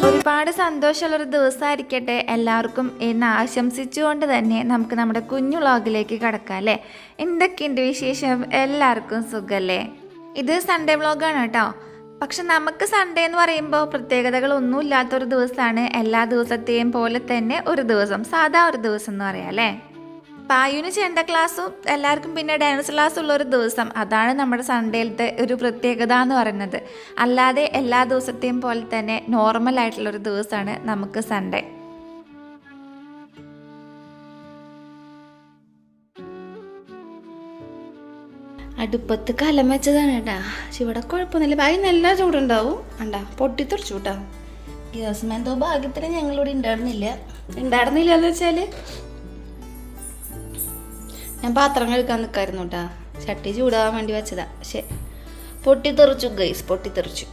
ഒരുപാട് സന്തോഷമുള്ളൊരു ദിവസമായിരിക്കട്ടെ എല്ലാവർക്കും എന്ന് ആശംസിച്ചുകൊണ്ട് തന്നെ നമുക്ക് നമ്മുടെ കുഞ്ഞു വ്ളോഗിലേക്ക് കടക്കാം അല്ലേ. എന്തൊക്കെയുണ്ട് വിശേഷം? എല്ലാവർക്കും സുഖമല്ലേ? ഇത് സൺഡേ വ്ളോഗാണ് കേട്ടോ. പക്ഷെ നമുക്ക് സൺഡേ എന്ന് പറയുമ്പോൾ പ്രത്യേകതകളൊന്നും ഇല്ലാത്തൊരു ദിവസമാണ്. എല്ലാ ദിവസത്തെയും പോലെ തന്നെ ഒരു ദിവസം, സാധാ ഒരു ദിവസം എന്ന് പറയാം അല്ലേ. പായുവിന് ചെണ്ട ക്ലാസ്സും എല്ലാവർക്കും പിന്നെ ഡാൻസ് ക്ലാസ്സും ഉള്ളൊരു ദിവസം, അതാണ് നമ്മുടെ സൺഡേയിലത്തെ ഒരു പ്രത്യേകത എന്ന് പറയുന്നത്. അല്ലാതെ എല്ലാ ദിവസത്തെയും പോലെ തന്നെ നോർമൽ ആയിട്ടുള്ളൊരു ദിവസമാണ് നമുക്ക് സൺഡേ. അടുപ്പത്ത് കലം വെച്ചതാണ് കേട്ടാ. ഇവിടെ കുഴപ്പമൊന്നുമില്ല, ബായി നല്ല ചൂടുണ്ടാവും. കണ്ടാ പൊട്ടിത്തെറിച്ചു കേട്ടോ. ഗ്യാസ് എന്തോ ഭാഗ്യത്തിന് ഞങ്ങളിവിടെ ഉണ്ടായിരുന്നില്ല എന്ന് വെച്ചാൽ ഞാൻ പാത്രം കഴുകാൻ നിൽക്കായിരുന്നു കേട്ടാ. ചട്ടി ചൂടാവാൻ വേണ്ടി വെച്ചതാ, പക്ഷെ പൊട്ടിത്തെറിച്ചു ഗൈസ്, പൊട്ടിത്തെറിച്ചു.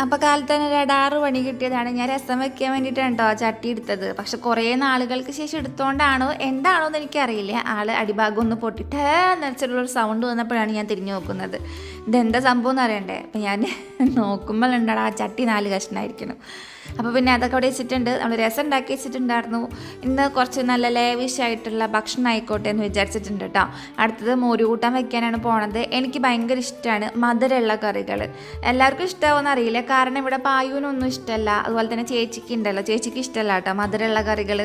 അപ്പോൾ കാലത്ത് തന്നെ ഒരു 6 മണി കിട്ടിയതാണ്. ഞാൻ രസം വെക്കാൻ വേണ്ടിയിട്ടാണ് കേട്ടോ ചട്ടി എടുത്തത്. പക്ഷെ കുറേ നാളുകൾക്ക് ശേഷം എടുത്തോണ്ടാണോ എന്താണോ എന്ന് എനിക്കറിയില്ല, ആള് അടിഭാഗം ഒന്ന് പൊട്ടിട്ട് നിറച്ചിട്ടുള്ളൊരു സൗണ്ട് വന്നപ്പോഴാണ് ഞാൻ തിരിഞ്ഞു നോക്കുന്നത്. ഇതെന്താ സംഭവം എന്ന് അറിയണ്ടേ. അപ്പം ഞാൻ നോക്കുമ്പോൾ ഉണ്ടാടാ ആ ചട്ടി 4 കഷ്ണമായിരിക്കണം. അപ്പോൾ പിന്നെ അതൊക്കെ അവിടെ വെച്ചിട്ടുണ്ട്. നമ്മൾ രസം ഉണ്ടാക്കി വെച്ചിട്ടുണ്ടായിരുന്നു. ഇന്ന് കുറച്ച് നല്ല ലേവിഷായിട്ടുള്ള ഭക്ഷണം ആയിക്കോട്ടെ എന്ന് വിചാരിച്ചിട്ടുണ്ട് കേട്ടോ. അടുത്തത് മോര് കൂട്ടാൻ വെക്കാനാണ് പോണത്. എനിക്ക് ഭയങ്കര ഇഷ്ടമാണ് മധുരമുള്ള കറികൾ. എല്ലാവർക്കും ഇഷ്ടമാവുമെന്ന് അറിയില്ല, കാരണം ഇവിടെ പായുവിനൊന്നും ഇഷ്ടമല്ല. അതുപോലെ തന്നെ ചേച്ചിക്ക് ഉണ്ടല്ലോ, ചേച്ചിക്ക് ഇഷ്ടമല്ല കേട്ടോ മധുരമുള്ള കറികൾ.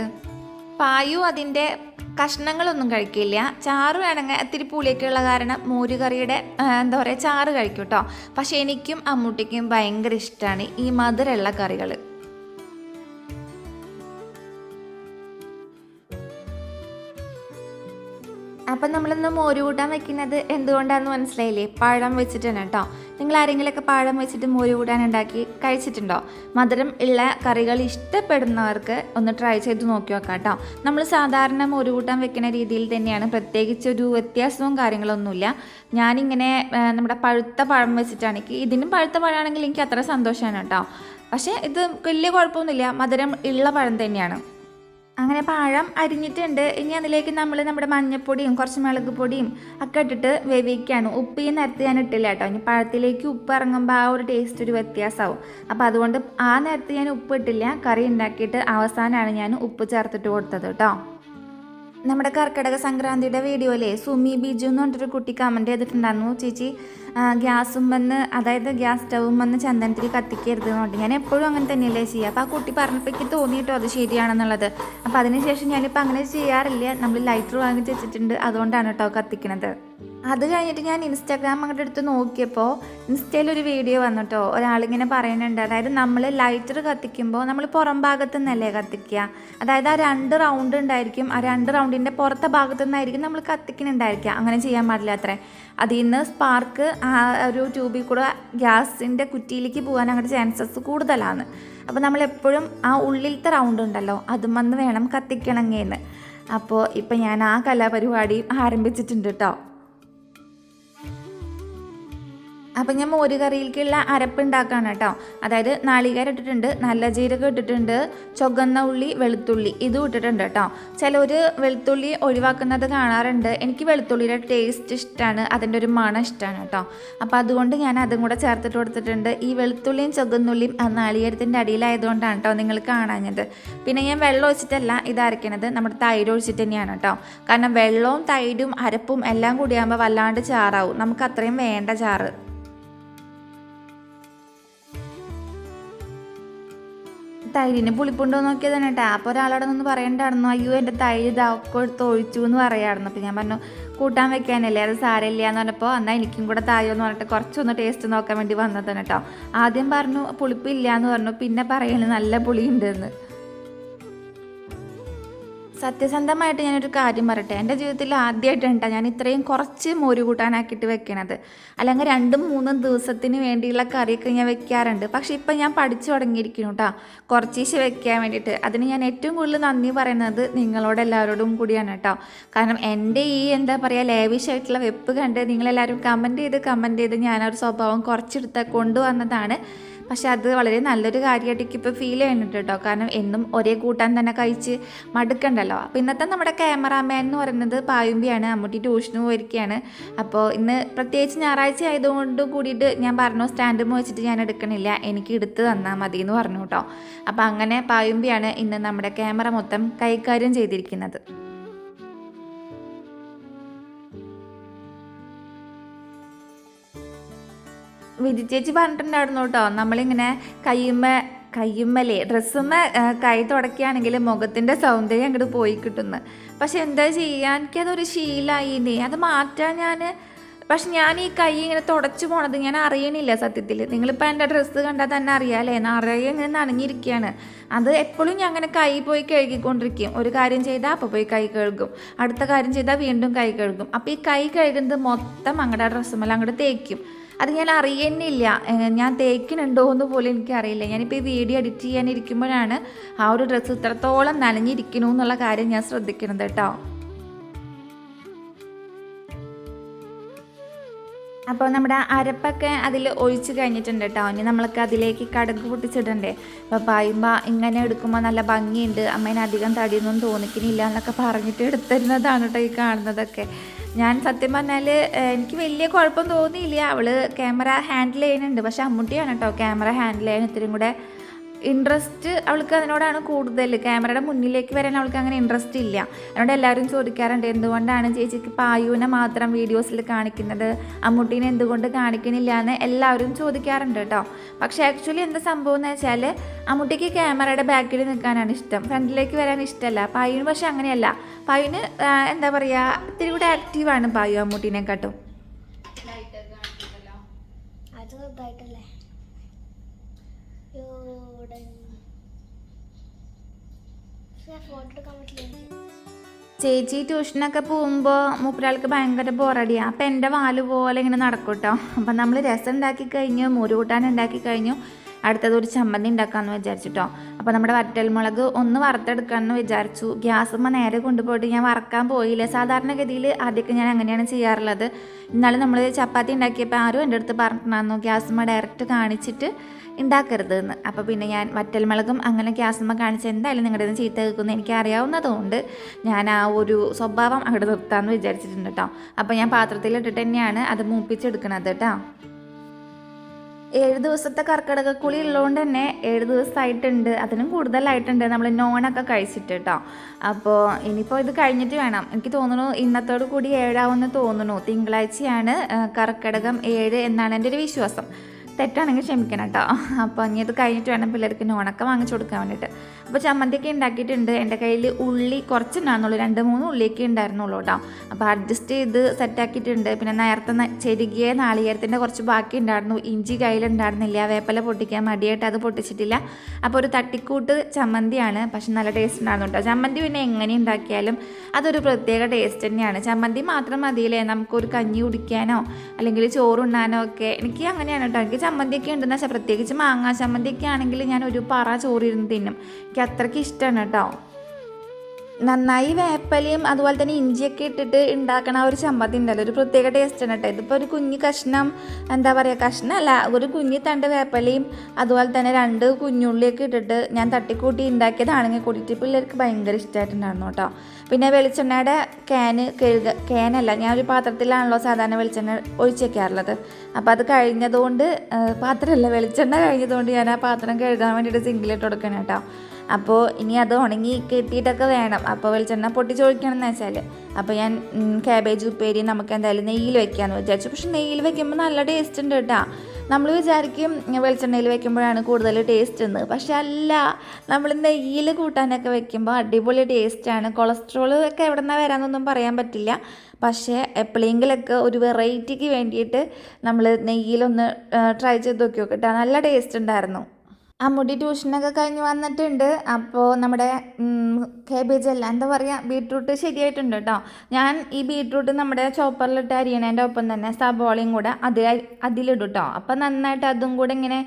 പായു അതിൻ്റെ കഷ്ണങ്ങളൊന്നും കഴിക്കില്ല. ചാറ് വേണമെങ്കിൽ ഇത്തിരി പുളിയൊക്കെ ഉള്ള കാരണം മോരുകറിയുടെ എന്താ പറയുക ചാറ് കഴിക്കും കേട്ടോ. പക്ഷെ എനിക്കും അമ്മൂട്ടിക്കും ഭയങ്കര ഇഷ്ടമാണ് ഈ മധുരമുള്ള കറികൾ. അപ്പം നമ്മളിന്ന് മോര് കൂട്ടാൻ വെക്കുന്നത് എന്തുകൊണ്ടാണെന്ന് മനസ്സിലായില്ലേ? പഴം വെച്ചിട്ടാണ് കേട്ടോ. നിങ്ങൾ ആരെങ്കിലുമൊക്കെ പഴം വെച്ചിട്ട് മോര് കൂട്ടാൻ ഉണ്ടാക്കി കഴിച്ചിട്ടുണ്ടോ? മധുരം ഉള്ള കറികൾ ഇഷ്ടപ്പെടുന്നവർക്ക് ഒന്ന് ട്രൈ ചെയ്ത് നോക്കി നോക്കാം കേട്ടോ. നമ്മൾ സാധാരണ മോര് കൂട്ടാൻ വെക്കുന്ന രീതിയിൽ തന്നെയാണ്, പ്രത്യേകിച്ചൊരു വ്യത്യാസവും കാര്യങ്ങളൊന്നുമില്ല. ഞാനിങ്ങനെ നമ്മുടെ പഴുത്ത പഴം വെച്ചിട്ടാണ്, ഇതിനും പഴുത്ത പഴമാണെങ്കിൽ എനിക്ക് അത്ര സന്തോഷമാണ് കേട്ടോ. പക്ഷേ ഇത് വലിയ കുഴപ്പമൊന്നുമില്ല, മധുരം ഉള്ള പഴം തന്നെയാണ്. അങ്ങനെ പഴം അരിഞ്ഞിട്ടുണ്ട്. ഇനി അതിലേക്ക് നമ്മൾ നമ്മുടെ മഞ്ഞൾപ്പൊടിയും കുറച്ച് മുളക് പൊടിയും ഒക്കെ ഇട്ടിട്ട് വേവിക്കുകയാണ്. ഉപ്പ് ഈ നേരത്ത് ഞാൻ ഇട്ടില്ല കേട്ടോ. ഇനി പഴത്തിലേക്ക് ഉപ്പ് ഇറങ്ങുമ്പോൾ ആ ഒരു ടേസ്റ്റ് ഒരു വ്യത്യാസമാവും. അപ്പോൾ അതുകൊണ്ട് ആ നേരത്ത് ഞാൻ ഉപ്പ് ഇട്ടില്ല. കറി ഉണ്ടാക്കിയിട്ട് അവസാനമാണ് ഞാൻ ഉപ്പ് ചേർത്തിട്ട് കൊടുത്തത് കേട്ടോ. നമ്മുടെ കർക്കിടക സംക്രാന്തിയുടെ വീഡിയോയിലെ സുമി ബിജു എന്ന് പറഞ്ഞിട്ടൊരു കുട്ടി കമൻറ്റ് ചെയ്തിട്ടുണ്ടായിരുന്നു, ചേച്ചി ഗ്യാസും വന്ന്, അതായത് ഗ്യാസ് സ്റ്റൗവും വന്ന് ചന്ദനത്തിരി കത്തിക്കരുത് എന്നുണ്ട്. ഞാൻ എപ്പോഴും അങ്ങനെ തന്നെയല്ലേ ചെയ്യുക. അപ്പോൾ ആ കുട്ടി പറഞ്ഞപ്പോൾ എനിക്ക് തോന്നിയിട്ടോ അത് ശരിയാണെന്നുള്ളത്. അപ്പോൾ അതിനുശേഷം ഞാനിപ്പോൾ അങ്ങനെ ചെയ്യാറില്ല. നമ്മൾ ലൈറ്റർ വാങ്ങിച്ച് വെച്ചിട്ടുണ്ട്, അതുകൊണ്ടാണ് കേട്ടോ കത്തിക്കണത്. അത് കഴിഞ്ഞിട്ട് ഞാൻ ഇൻസ്റ്റാഗ്രാം അങ്ങോട്ട് എടുത്ത് നോക്കിയപ്പോൾ ഇൻസ്റ്റയിലൊരു വീഡിയോ വന്നിട്ടോ. ഒരാളിങ്ങനെ പറയുന്നുണ്ട്, അതായത് നമ്മൾ ലൈറ്റർ കത്തിക്കുമ്പോൾ നമ്മൾ പുറം ഭാഗത്തു നിന്നല്ലേ കത്തിക്കുക. അതായത് ആ 2 റൗണ്ട് ഉണ്ടായിരിക്കും, ആ 2 റൗണ്ടിൻ്റെ പുറത്തെ ഭാഗത്തു നിന്നായിരിക്കും നമ്മൾ കത്തിക്കുന്നുണ്ടായിരിക്കുക. അങ്ങനെ ചെയ്യാൻ പാടില്ല അത്രേ. അതിൽ നിന്ന് സ്പാർക്ക് ആ ഒരു ട്യൂബിൽ കൂടെ ഗ്യാസിൻ്റെ കുറ്റിയിലേക്ക് പോകാൻ അങ്ങോട്ട് ചാൻസസ് കൂടുതലാണ്. അപ്പോൾ നമ്മളെപ്പോഴും ആ ഉള്ളിലത്തെ റൗണ്ട് ഉണ്ടല്ലോ അതും വന്ന് വേണം കത്തിക്കണമെന്ന്. അപ്പോൾ ഇപ്പം ഞാൻ ആ കലാപരിപാടി ആരംഭിച്ചിട്ടുണ്ട് കേട്ടോ. അപ്പം ഞാൻ മോര് കറിയിലേക്കുള്ള അരപ്പ് ഉണ്ടാക്കുകയാണ് കേട്ടോ. അതായത് നാളികേരം ഇട്ടിട്ടുണ്ട്, നല്ല ജീരകം ഇട്ടിട്ടുണ്ട്, ചുവന്ന ഉള്ളി, വെളുത്തുള്ളി ഇതും ഇട്ടിട്ടുണ്ട് കേട്ടോ. ചിലർ വെളുത്തുള്ളി ഒഴിവാക്കുന്നത് കാണാറുണ്ട്. എനിക്ക് വെളുത്തുള്ളിയുടെ ടേസ്റ്റ് ഇഷ്ടമാണ്, അതിൻ്റെ ഒരു മണം ഇഷ്ടമാണ് കേട്ടോ. അപ്പോൾ അതുകൊണ്ട് ഞാൻ അതും കൂടെ ചേർത്തിട്ട് കൊടുത്തിട്ടുണ്ട്. ഈ വെളുത്തുള്ളിയും ചുവന്നുള്ളിയും ആ നാളികേരത്തിൻ്റെ അടിയിലായതുകൊണ്ടാണ് കേട്ടോ നിങ്ങൾ കാണാഞ്ഞത്. പിന്നെ ഞാൻ വെള്ളം ഒഴിച്ചിട്ടല്ല ഇത് അരയ്ക്കണത്, നമ്മുടെ തൈര് ഒഴിച്ചിട്ട് തന്നെയാണ് കേട്ടോ. കാരണം വെള്ളവും തൈരും അരപ്പും എല്ലാം കൂടിയാകുമ്പോൾ വല്ലാണ്ട് ചാറാവും, നമുക്ക് അത്രയും വേണ്ട ചാറ്. തൈരിന് പുളിപ്പുണ്ടോ നോക്കിയതാണ് കേട്ടോ. അപ്പോൾ ഒരാളോട് ഒന്ന് പറയണ്ടായിരുന്നു, അയ്യോ എൻ്റെ തൈര് ഇതൊക്കെ എടുത്ത് ഒഴിച്ചു എന്ന് പറയായിരുന്നു. അപ്പോൾ ഞാൻ പറഞ്ഞു കൂട്ടാൻ വെക്കാനല്ലേ, അത് സാരമില്ല എന്ന് പറഞ്ഞപ്പോൾ എന്നാൽ എനിക്കും കൂടെ തായോ എന്ന് പറഞ്ഞിട്ട് കുറച്ചൊന്ന് ടേസ്റ്റ് നോക്കാൻ വേണ്ടി വന്നതാണ് കേട്ടോ. ആദ്യം പറഞ്ഞു പുളിപ്പില്ല എന്ന് പറഞ്ഞു, പിന്നെ പറയുന്നത് നല്ല പുളിയുണ്ടെന്ന്. സത്യസന്ധമായിട്ട് ഞാനൊരു കാര്യം പറയട്ടെ, എൻ്റെ ജീവിതത്തിൽ ആദ്യമായിട്ടാണ് ഞാൻ ഇത്രയും കുറച്ച് മോര് കൂട്ടാനാക്കിയിട്ട് വെക്കണത്. അല്ലെങ്കിൽ 2-3 ദിവസത്തിന് വേണ്ടിയുള്ള കറിയൊക്കെ ഞാൻ വെക്കാറുണ്ട്. പക്ഷേ ഇപ്പം ഞാൻ പഠിച്ചു തുടങ്ങിയിരിക്കുന്നു കേട്ടോ, കുറച്ചീശ് വെക്കാൻ വേണ്ടിയിട്ട്. അതിന് ഞാൻ ഏറ്റവും കൂടുതൽ നന്ദി പറയുന്നത് നിങ്ങളോട് എല്ലാവരോടും കൂടിയാണ് കേട്ടോ. കാരണം എൻ്റെ ഈ എന്താ പറയുക ലേവിഷായിട്ടുള്ള വെപ്പ് കണ്ട് നിങ്ങളെല്ലാവരും കമൻറ്റ് ചെയ്ത് ഞാനൊരു സ്വഭാവം കുറച്ചെടുത്ത് കൊണ്ടുവന്നതാണ്. പക്ഷെ അത് വളരെ നല്ലൊരു കാര്യമായിട്ട് ഇപ്പോൾ ഫീൽ ചെയ്യുന്നുണ്ട് കേട്ടോ. കാരണം എന്നും ഒരേ കൂട്ടാൻ തന്നെ കഴിച്ച് മടുക്കണ്ടല്ലോ. ഉണ്ടല്ലോ. അപ്പോൾ ഇന്നത്തെ നമ്മുടെ ക്യാമറാമാൻ എന്ന് പറയുന്നത് പായുമ്പിയാണ്. അമ്മൂട്ടി ട്യൂഷന് പോയിരിക്കുകയാണ്. അപ്പോൾ ഇന്ന് പ്രത്യേകിച്ച് ഞായറാഴ്ച ആയതുകൊണ്ട് കൂടിയിട്ട് ഞാൻ പറഞ്ഞു സ്റ്റാൻഡും വെച്ചിട്ട് ഞാൻ എടുക്കണില്ല, എനിക്ക് എടുത്ത് തന്നാൽ മതി എന്ന് പറഞ്ഞു കേട്ടോ. അപ്പോൾ അങ്ങനെ പായുമ്പിയാണ് ഇന്ന് നമ്മുടെ ക്യാമറ മൊത്തം കൈകാര്യം ചെയ്തിരിക്കുന്നത്. വിധി ചേച്ചി പറഞ്ഞിട്ടുണ്ടായിരുന്നു കേട്ടോ, നമ്മളിങ്ങനെ കയ്യുമ്മലേ ഡ്രസ്സുമ്മ കൈ തുടക്കുകയാണെങ്കിൽ മുഖത്തിൻ്റെ സൗന്ദര്യം അങ്ങോട്ട് പോയി കിട്ടുന്നു. പക്ഷെ എന്താ ചെയ്യുക, എനിക്കതൊരു ശീലമായിന്നേ, അത് മാറ്റാൻ പക്ഷെ ഞാൻ ഈ കൈ ഇങ്ങനെ തുടച്ചു പോണത് ഞാൻ അറിയണില്ല സത്യത്തിൽ. നിങ്ങളിപ്പോൾ എൻ്റെ ഡ്രസ്സ് കണ്ടാൽ തന്നെ അറിയാമല്ലേ, നിറയെ ഇങ്ങനെ നനഞ്ഞിരിക്കുകയാണ്. അത് എപ്പോഴും ഞാൻ അങ്ങനെ കൈ പോയി കഴുകിക്കൊണ്ടിരിക്കും. ഒരു കാര്യം ചെയ്താൽ അപ്പോൾ പോയി കൈ കഴുകും, അടുത്ത കാര്യം ചെയ്താൽ വീണ്ടും കൈ കഴുകും. അപ്പോൾ ഈ കൈ കഴുകുന്നത് മൊത്തം അങ്ങോട്ട് ഡ്രസ്സുമ്മല അങ്ങോട്ട് തേക്കും. അത് ഞാൻ അറിയുന്നില്ല, ഞാൻ തേക്കുന്നുണ്ടോ എന്ന് പോലും എനിക്കറിയില്ല. ഞാനിപ്പോൾ ഈ വീഡിയോ എഡിറ്റ് ചെയ്യാനിരിക്കുമ്പോഴാണ് ആ ഒരു ഡ്രസ്സ് ഇത്രത്തോളം നനഞ്ഞിരിക്കണു എന്നുള്ള കാര്യം ഞാൻ ശ്രദ്ധിക്കുന്നത് കേട്ടോ. അപ്പോൾ നമ്മുടെ അരപ്പൊക്കെ അതിൽ ഒഴിച്ച് കഴിഞ്ഞിട്ടുണ്ട് കേട്ടോ. ഇനി നമ്മൾക്ക് അതിലേക്ക് കടുക് പൊട്ടിച്ചിടണ്ടേ. അപ്പോൾ പായുമ്പോൾ ഇങ്ങനെ എടുക്കുമ്പോൾ നല്ല ഭംഗിയുണ്ട്, അമ്മേനെ അധികം തടിയൊന്നും തോന്നിക്കുന്നില്ല എന്നൊക്കെ പറഞ്ഞിട്ട് എടുത്തിരുന്നതാണ് കേട്ടോ ഈ കാണുന്നതൊക്കെ. ഞാൻ സത്യം പറഞ്ഞാൽ എനിക്ക് വലിയ കുഴപ്പം തോന്നിയില്ല. അവൾ ക്യാമറ ഹാൻഡിൽ ചെയ്യുന്നുണ്ട്, പക്ഷെ അമ്മൂട്ടിയാണ് കേട്ടോ ക്യാമറ ഹാൻഡിൽ ചെയ്യാൻ ഇത്തിരി കൂടെ ഇൻട്രസ്റ്റ്. അവൾക്ക് അതിനോടാണ് കൂടുതൽ, ക്യാമറയുടെ മുന്നിലേക്ക് വരാൻ അവൾക്ക് അങ്ങനെ ഇൻട്രസ്റ്റ് ഇല്ല. അതിനോട് എല്ലാവരും ചോദിക്കാറുണ്ട് എന്തുകൊണ്ടാണ് ചേച്ചിക്ക് പായുവിനെ മാത്രം വീഡിയോസിൽ കാണിക്കുന്നത്, അമ്മൂട്ടീനെ എന്തുകൊണ്ട് കാണിക്കുന്നില്ല എന്ന് എല്ലാവരും ചോദിക്കാറുണ്ട് കേട്ടോ. പക്ഷേ ആക്ച്വലി എന്താ സംഭവം എന്ന് വെച്ചാൽ അമ്മൂട്ടിക്ക് ക്യാമറയുടെ ബാക്കിൽ നിൽക്കാനാണ് ഇഷ്ടം, ഫ്രണ്ടിലേക്ക് വരാൻ ഇഷ്ടമല്ല. പായുവിന് പക്ഷെ അങ്ങനെയല്ല. പായുവിന് എന്താ പറയുക, ഇത്തിരി കൂടെ ആക്റ്റീവാണ് പായു അമ്മൂട്ടീനെക്കാട്ടും. ചേച്ചി ട്യൂഷനൊക്കെ പോകുമ്പോൾ മൂപ്പരാൾക്ക് ഭയങ്കര ബോറടിയാണ്. അപ്പം എൻ്റെ വാല് പോലെ ഇങ്ങനെ നടക്കും കേട്ടോ. അപ്പം നമ്മൾ രസം ഉണ്ടാക്കി കഴിഞ്ഞു, മോര് കൂട്ടാൻ ഉണ്ടാക്കി കഴിഞ്ഞു, അടുത്തത് ഒരു ചമ്മന്തി ഉണ്ടാക്കാമെന്ന് വിചാരിച്ചിട്ടോ. അപ്പോൾ നമ്മുടെ വറ്റൽമുളക് ഒന്ന് വറുത്തെടുക്കാമെന്ന് വിചാരിച്ചു. ഗ്യാസുമ്മ നേരെ കൊണ്ടുപോയിട്ട് ഞാൻ വറക്കാൻ പോയില്ല. സാധാരണഗതിയിൽ ആദ്യമൊക്കെ ഞാൻ അങ്ങനെയാണ് ചെയ്യാറുള്ളത്. ഇന്നാലും നമ്മൾ ചപ്പാത്തി ഉണ്ടാക്കിയപ്പോൾ ആരും എൻ്റെ അടുത്ത് പറഞ്ഞിട്ടുണ്ടായിരുന്നു ഗ്യാസുമ്മ ഡയറക്റ്റ് കാണിച്ചിട്ട് ഉണ്ടാക്കരുത് എന്ന്. അപ്പോൾ പിന്നെ ഞാൻ വറ്റൽമുളകും അങ്ങനെ ഗ്യാസുമ്മ കാണിച്ച് എന്തായാലും നിങ്ങളുടെ നിന്ന് ചീത്ത കേൾക്കുമെന്ന് എനിക്ക് അറിയാവുന്നതുകൊണ്ട് ഞാൻ ആ ഒരു സ്വഭാവം അങ്ങോട്ട് നിർത്താമെന്ന് വിചാരിച്ചിട്ടുണ്ട് കേട്ടോ. അപ്പോൾ ഞാൻ പാത്രത്തിലിട്ടിട്ട് തന്നെയാണ് അത് മൂപ്പിച്ചെടുക്കണത് കേട്ടോ. 7 ദിവസത്തെ കർക്കിടകക്കുളി ഉള്ളതുകൊണ്ട് തന്നെ 7 ദിവസമായിട്ടുണ്ട്, അതിനും കൂടുതലായിട്ടുണ്ട് നമ്മൾ നോണൊക്കെ കഴിച്ചിട്ട് കേട്ടോ. അപ്പോൾ ഇനിയിപ്പോൾ ഇത് കഴിഞ്ഞിട്ട് വേണം, എനിക്ക് തോന്നുന്നു ഇന്നത്തോടു കൂടി 7 തോന്നുന്നു. തിങ്കളാഴ്ചയാണ് കർക്കിടകം 7 എന്നാണ് എൻ്റെ ഒരു വിശ്വാസം. തെറ്റാണെങ്കിൽ ക്ഷമിക്കണം കേട്ടോ. അപ്പോൾ ഇനി ഇത് കഴിഞ്ഞിട്ട് വേണം പിള്ളേർക്ക് നോണൊക്കെ വാങ്ങിച്ചു കൊടുക്കാൻ വേണ്ടിയിട്ട്. അപ്പോൾ ചമ്മന്തിയൊക്കെ ഉണ്ടാക്കിയിട്ടുണ്ട്. എൻ്റെ കയ്യിൽ ഉള്ളി കുറച്ചുണ്ടായിരുന്നുള്ളൂ, 2-3 ഉള്ളിയൊക്കെ ഉണ്ടായിരുന്നുള്ളൂ കേട്ടോ. അപ്പോൾ അഡ്ജസ്റ്റ് ചെയ്ത് സെറ്റാക്കിയിട്ടുണ്ട്. പിന്നെ നേരത്തെ ചെരുകിയ നാളികേരത്തിൻ്റെ കുറച്ച് ബാക്കി ഉണ്ടായിരുന്നു, ഇഞ്ചി കയ്യിലുണ്ടായിരുന്നില്ല, വേപ്പില പൊട്ടിക്കാൻ മടിയായിട്ട് അത് പൊട്ടിച്ചിട്ടില്ല. അപ്പോൾ ഒരു തട്ടിക്കൂട്ട് ചമ്മന്തിയാണ്, പക്ഷെ നല്ല ടേസ്റ്റ് ഉണ്ടായിരുന്നു കേട്ടോ. ചമ്മന്തി പിന്നെ എങ്ങനെ ഉണ്ടാക്കിയാലും അതൊരു പ്രത്യേക ടേസ്റ്റ് തന്നെയാണ്. ചമ്മന്തി മാത്രം മതിയില്ലേ നമുക്കൊരു കഞ്ഞി കുടിക്കാനോ അല്ലെങ്കിൽ ചോറുണ്ണാനോ ഒക്കെ. എനിക്ക് അങ്ങനെയാണ് കേട്ടോ. എനിക്ക് ചമ്മന്തിയൊക്കെ ഉണ്ടെന്ന് വെച്ചാൽ പ്രത്യേകിച്ച് മാങ്ങാ ചമ്മന്തിയൊക്കെ ആണെങ്കിൽ ഞാൻ ഒരു പറ ചോറിരുന്ന് തിന്നും. എനിക്ക് അത്രയ്ക്ക് ഇഷ്ടമാണ് കേട്ടോ. നന്നായി വേപ്പലയും അതുപോലെ തന്നെ ഇഞ്ചിയൊക്കെ ഇട്ടിട്ട് ഉണ്ടാക്കണ ഒരു ചമ്മന്തി ഉണ്ടല്ലോ, ഒരു പ്രത്യേക ടേസ്റ്റാണ് കേട്ടോ. ഇതിപ്പോൾ ഒരു കുഞ്ഞ് കഷ്ണം, എന്താ പറയുക, കഷ്ണമല്ല, ഒരു കുഞ്ഞി തണ്ട് വേപ്പലയും അതുപോലെ തന്നെ 2 കുഞ്ഞുള്ളിയൊക്കെ ഇട്ടിട്ട് ഞാൻ തട്ടിക്കൂട്ടി ഉണ്ടാക്കിയതാണെങ്കിൽ കൂടിയിട്ട് പിള്ളേർക്ക് ഭയങ്കര ഇഷ്ടമായിട്ടുണ്ടായിരുന്നു കേട്ടോ. പിന്നെ വെളിച്ചെണ്ണയുടെ ക്യാനല്ല, ഞാനൊരു പാത്രത്തിലാണല്ലോ സാധാരണ വെളിച്ചെണ്ണ ഒഴിച്ച് വയ്ക്കാറുള്ളത്. അപ്പോൾ അത് കഴിഞ്ഞതുകൊണ്ട്, പാത്രമല്ല വെളിച്ചെണ്ണ കഴിഞ്ഞതുകൊണ്ട് ഞാൻ ആ പാത്രം കഴുകാൻ വേണ്ടിയിട്ട് സിങ്കിലിട്ട് കൊടുക്കണം കേട്ടോ. അപ്പോൾ ഇനി അത് ഉണങ്ങി കെട്ടിയിട്ടൊക്കെ വേണം. അപ്പോൾ വെളിച്ചെണ്ണ പൊട്ടിച്ചൊഴിക്കണം എന്ന് വെച്ചാൽ, അപ്പോൾ ഞാൻ കാബേജ് ഉപ്പേരി നമുക്ക് എന്തായാലും നെയ്യിൽ വെക്കാമെന്ന് വിചാരിച്ചു. പക്ഷെ നെയ്യിൽ വെക്കുമ്പോൾ നല്ല ടേസ്റ്റ് ഉണ്ട് കേട്ടോ. നമ്മൾ വിചാരിക്കും വെളിച്ചെണ്ണയിൽ വെക്കുമ്പോഴാണ് കൂടുതൽ ടേസ്റ്റ് എന്ന്, പക്ഷെ അല്ല, നമ്മൾ നെയ്യിൽ കൂട്ടാനൊക്കെ വെക്കുമ്പോൾ അടിപൊളി ടേസ്റ്റാണ്. കൊളസ്ട്രോൾ ഒക്കെ എവിടെ നിന്നാണ് വരാമെന്നൊന്നും പറയാൻ പറ്റില്ല. പക്ഷേ എപ്പോഴെങ്കിലൊക്കെ ഒരു വെറൈറ്റിക്ക് വേണ്ടിയിട്ട് നമ്മൾ നെയ്യിലൊന്ന് ട്രൈ ചെയ്ത് നോക്കി നോക്കട്ടെ, നല്ല ടേസ്റ്റ് ഉണ്ടായിരുന്നു. അമ്മൂട്ടി ട്യൂഷനൊക്കെ കഴിഞ്ഞ് വന്നിട്ടുണ്ട്. അപ്പോൾ നമ്മുടെ കാബേജ് അല്ല, എന്താ പറയുക, ബീട്രൂട്ട് ശരിയായിട്ടുണ്ട് കേട്ടോ. ഞാൻ ഈ ബീട്രൂട്ട് നമ്മുടെ ചോപ്പറിലിട്ട് അരിയണേൻ്റെ ഒപ്പം തന്നെ സബോളയും കൂടെ അതിലിടും കേട്ടോ. അപ്പോൾ നന്നായിട്ട് അതും കൂടെ ഇങ്ങനെ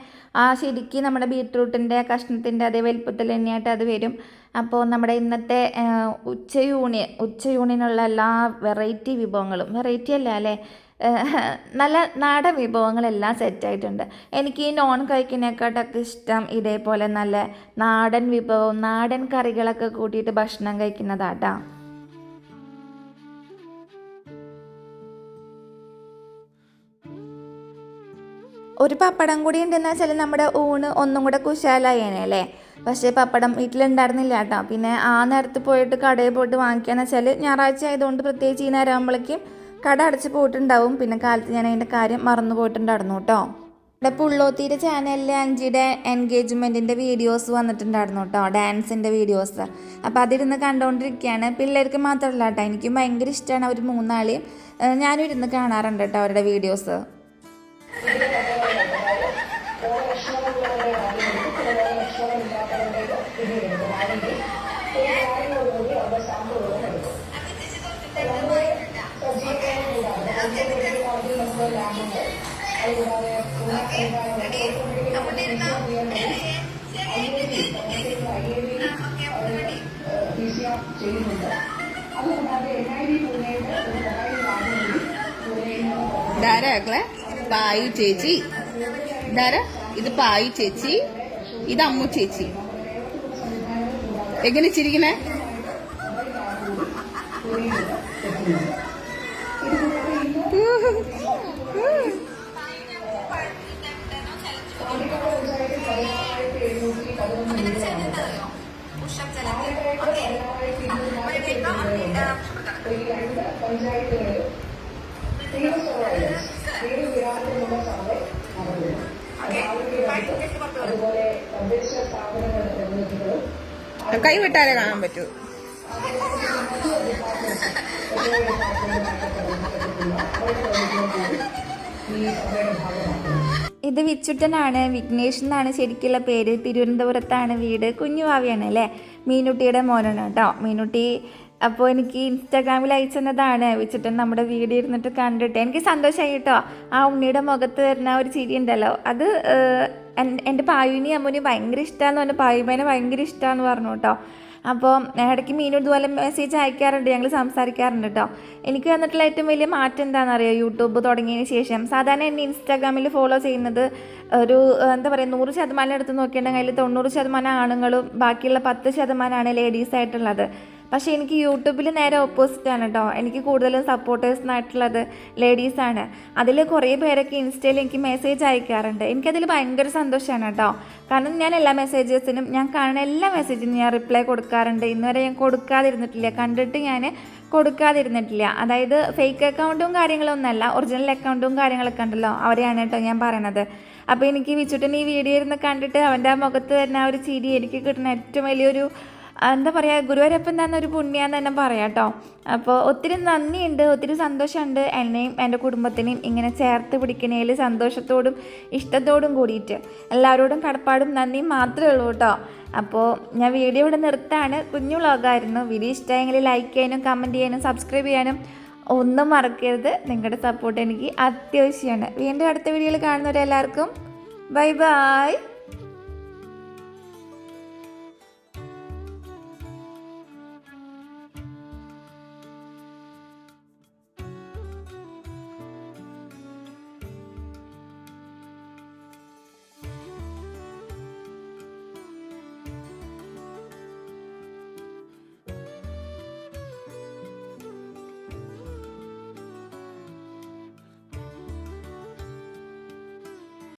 ശരിക്കും നമ്മുടെ ബീട്രൂട്ടിൻ്റെ കഷ്ണത്തിൻ്റെ അതേ വലുപ്പത്തിൽ തന്നെയായിട്ട് അത് വരും. അപ്പോൾ നമ്മുടെ ഇന്നത്തെ ഉച്ചയൂണിനുള്ള എല്ലാ വെറൈറ്റി വിഭവങ്ങളും, വെറൈറ്റി അല്ല അല്ലേ, നല്ല നാടൻ വിഭവങ്ങളെല്ലാം സെറ്റായിട്ടുണ്ട്. എനിക്ക് ഈ നോൺ കഴിക്കുന്നതിനെക്കാട്ടൊക്കെ ഇഷ്ടം ഇതേപോലെ നല്ല നാടൻ വിഭവം നാടൻ കറികളൊക്കെ കൂട്ടിയിട്ട് ഭക്ഷണം കഴിക്കുന്നതാട്ടോ. ഒരു പപ്പടം കൂടി ഉണ്ടെന്ന് വെച്ചാൽ നമ്മുടെ ഊണ് ഒന്നും കൂടെ കുശാലായേനെ അല്ലേ. പക്ഷേ പപ്പടം വീട്ടിലുണ്ടായിരുന്നില്ല കേട്ടോ. പിന്നെ ആ നേരത്ത് പോയിട്ട് കടയിൽ പോയിട്ട് വാങ്ങിക്കാന്ന് വെച്ചാൽ ഞായറാഴ്ച ആയതുകൊണ്ട് പ്രത്യേകിച്ച് ഈ നേരം ആകുമ്പോഴേക്കും കട അടച്ച് പോയിട്ടുണ്ടാവും. പിന്നെ കാലത്ത് ഞാൻ അതിൻ്റെ കാര്യം മറന്നു പോയിട്ടുണ്ടായിരുന്നു കേട്ടോ. ഇവിടെ പുള്ളോത്തിയുടെ ചാനലിൽ അഞ്ചിയുടെ എൻഗേജ്മെൻറ്റിൻ്റെ വീഡിയോസ് വന്നിട്ടുണ്ടായിരുന്നു കേട്ടോ, ഡാൻസിൻ്റെ വീഡിയോസ്. അപ്പോൾ അതിരുന്ന് കണ്ടുകൊണ്ടിരിക്കുകയാണ്. പിള്ളേർക്ക് മാത്രമല്ല കേട്ടോ, എനിക്കും ഭയങ്കര ഇഷ്ടമാണ് അവർ മൂന്നാളെയും. ഞാനും ഇരുന്ന് കാണാറുണ്ട് കേട്ടോ അവരുടെ വീഡിയോസ്. ഇതാരാക്കളെ പായു ചേച്ചി, ഇതാരാ ഇത് പായു ചേച്ചി, ഇത് അമ്മു ചേച്ചി. എങ്ങനെ ചിരിക്കണേ? കൈ വിട്ടാലേ കാണാൻ പറ്റൂ. ഇത് വിച്ചുട്ടനാണ്, വിഘ്നേഷ് എന്നാണ് ശരിക്കുള്ള പേര്. തിരുവനന്തപുരത്താണ് വീട്. കുഞ്ഞുവാവിയാണ് അല്ലേ, മീനുട്ടിയുടെ മോനാണ് കേട്ടോ. മീനുട്ടി അപ്പോൾ എനിക്ക് ഇൻസ്റ്റാഗ്രാമിൽ അയച്ചതാണ് വിച്ചുട്ടൻ നമ്മുടെ വീഡിയോ ഇരുന്നിട്ട് കണ്ടിട്ട് എനിക്ക് സന്തോഷമായി കേട്ടോ. ആ ഉണ്ണിയുടെ മുഖത്ത് വരുന്ന ഒരു ചിരി ഉണ്ടല്ലോ, അത് എൻ്റെ പായുവിനെയും അമ്മുവിനെയും ഭയങ്കര ഇഷ്ടമാണെന്ന് പറഞ്ഞു. പായുമേനെ ഭയങ്കര ഇഷ്ടമാണെന്ന് പറഞ്ഞു കേട്ടോ. അപ്പോൾ ഇടയ്ക്ക് മീനു ഇതുപോലെ മെസ്സേജ് അയക്കാറുണ്ട്, ഞങ്ങൾ സംസാരിക്കാറുണ്ട് കേട്ടോ. എനിക്ക് വന്നിട്ടുള്ള ഏറ്റവും വലിയ മാറ്റം എന്താണെന്നറിയോ, യൂട്യൂബ് തുടങ്ങിയതിന് ശേഷം സാധാരണ എന്നെ ഇൻസ്റ്റാഗ്രാമിൽ ഫോളോ ചെയ്യുന്നത് ഒരു എന്താ പറയുക 100% എടുത്ത് നോക്കിയിട്ടുണ്ടെങ്കിൽ അതിൽ 90% ആണുങ്ങളും ബാക്കിയുള്ള 10% ലേഡീസായിട്ടുള്ളത്. പക്ഷേ എനിക്ക് യൂട്യൂബിൽ നേരെ ഓപ്പോസിറ്റാണ് കേട്ടോ. എനിക്ക് കൂടുതലും സപ്പോർട്ടേഴ്സിനായിട്ടുള്ളത് ലേഡീസാണ്. അതിൽ കുറേ പേരൊക്കെ ഇൻസ്റ്റയിൽ എനിക്ക് മെസ്സേജ് അയക്കാറുണ്ട്. എനിക്കതിൽ ഭയങ്കര സന്തോഷമാണ് കേട്ടോ. കാരണം ഞാൻ എല്ലാ മെസ്സേജസിനും, ഞാൻ കാണുന്ന എല്ലാ മെസ്സേജിനും ഞാൻ റിപ്ലൈ കൊടുക്കാറുണ്ട്. ഇന്നുവരെ ഞാൻ കൊടുക്കാതിരുന്നിട്ടില്ല, കണ്ടിട്ട് ഞാൻ കൊടുക്കാതിരുന്നിട്ടില്ല. അതായത് ഫേക്ക് അക്കൗണ്ടും കാര്യങ്ങളൊന്നുമല്ല, ഒറിജിനൽ അക്കൗണ്ടും കാര്യങ്ങളൊക്കെ ഉണ്ടല്ലോ, അവരെയാണ് കേട്ടോ ഞാൻ പറയണത്. അപ്പോൾ എനിക്ക് വിച്ചുട്ടൻ ഈ വീഡിയോ ഇരുന്ന് കണ്ടിട്ട് അവൻ്റെ ആ മുഖത്ത് വരുന്ന ആ ഒരു ചിരി എനിക്ക് കിട്ടുന്ന ഏറ്റവും വലിയൊരു എന്താ പറയുക, ഗുരുവായൂരപ്പൻ തന്നൊരു പുണ്യാന്ന് തന്നെ പറയാം കേട്ടോ. അപ്പോൾ ഒത്തിരി നന്ദിയുണ്ട്, ഒത്തിരി സന്തോഷമുണ്ട് എന്നെയും എൻ്റെ കുടുംബത്തിനെയും ഇങ്ങനെ ചേർത്ത് പിടിക്കുന്നതിൽ സന്തോഷത്തോടും ഇഷ്ടത്തോടും കൂടിയിട്ട്. എല്ലാവരോടും കടപ്പാടും നന്ദിയും മാത്രമേ ഉള്ളൂ കേട്ടോ. അപ്പോൾ ഞാൻ വീഡിയോ ഇവിടെ നിർത്താണ്. കുഞ്ഞു വ്ളോഗായിരുന്നു. വീഡിയോ ഇഷ്ടമായെങ്കിൽ ലൈക്ക് ചെയ്യാനും കമൻറ്റ് ചെയ്യാനും സബ്സ്ക്രൈബ് ചെയ്യാനും ഒന്നും മറക്കരുത്. നിങ്ങളുടെ സപ്പോർട്ട് എനിക്ക് അത്യാവശ്യമാണ്. വീണ്ടും അടുത്ത വീഡിയോയിൽ കാണുന്നവരെല്ലാവർക്കും ബൈ ബൈ.